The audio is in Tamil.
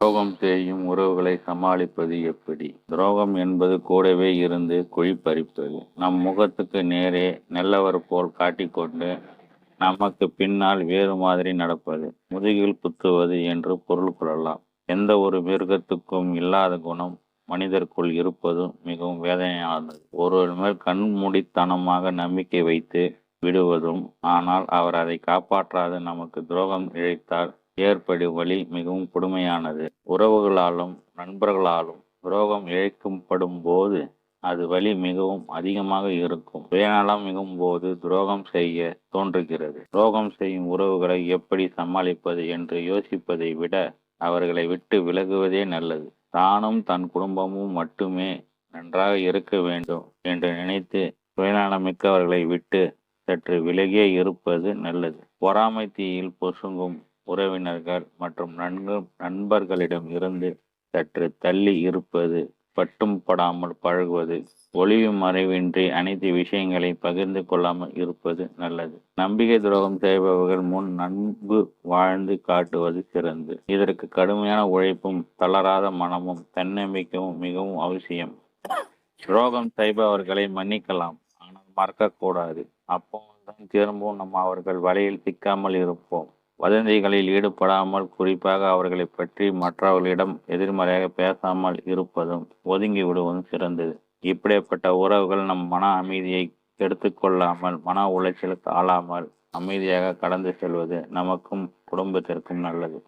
துரோகம் செய்யும் உறவுகளை சமாளிப்பது எப்படி? துரோகம் என்பது கூடவே இருந்து குழி பறிப்பது. நம் முகத்துக்கு நேரே நல்லவர் போல் காட்டிக்கொண்டு நமக்கு பின்னால் வேறு மாதிரி நடப்பது. முதுகில் குத்துவது என்று பொருள் கொள்ளலாம். எந்த ஒரு மிருகத்துக்கும் இல்லாத குணம் மனிதருக்குள் இருப்பதும் மிகவும் வேதனையானது. ஒருவர் மேல் கண்மூடித்தனமாக நம்பிக்கை வைத்து விடுவதும், ஆனால் அவர் அதை காப்பாற்றாது நமக்கு துரோகம் இழைத்தால் ஏற்படும் வலி மிகவும் கொடுமையானது. உறவுகளாலும் நண்பர்களாலும் துரோகம் இழைக்கப்படும் போது அது வலி மிகவும் அதிகமாக இருக்கும். சுயநலம் மிகும் போது துரோகம் செய்ய தோன்றுகிறது. துரோகம் செய்யும் உறவுகளை எப்படி சமாளிப்பது என்று யோசிப்பதை விட அவர்களை விட்டு விலகுவதே நல்லது. தானும் தன் குடும்பமும் மட்டுமே நன்றாக இருக்க வேண்டும் என்று நினைத்து சுயநலமிக்கவர்களை விட்டு சற்று விலகியே இருப்பது நல்லது. பொறாமை தீயில் பொசுங்கும் உறவினர்கள் மற்றும் நண்பர்களிடம் இருந்து சற்று தள்ளி இருப்பது, பட்டும் படாமல் பழகுவது, ஒளிவு மறைவின்றி அனைத்து விஷயங்களை பகிர்ந்து கொள்ளாமல் இருப்பது நல்லது. நம்பிக்கை துரோகம் செய்பவர்கள் முன் நன்கு வாழ்ந்து காட்டுவது சிறந்து. இதற்கு கடுமையான உழைப்பும் தளராத மனமும் தன்னம்பிக்கையும் மிகவும் அவசியம். துரோகம் செய்பவர்களை மன்னிக்கலாம், ஆனால் மறக்கக்கூடாது. அப்போதுதான் திரும்பவும் நம்ம அவர்கள் வலையில் சிக்காமல் இருப்போம். வதந்திகளில் ஈடுபடாமல், குறிப்பாக அவர்களை பற்றி மற்றவர்களிடம் எதிர்மறையாக பேசாமல் இருப்பதும் ஒதுங்கி விடுவதும் சிறந்தது. இப்படிப்பட்ட உறவுகள் நம் மன அமைதியை கெடுத்துக்கொள்ளாமல், மன உளைச்சலுக்கு ஆளாமல் அமைதியாக கடந்து செல்வது நமக்கும் குடும்பத்திற்கும் நல்லது.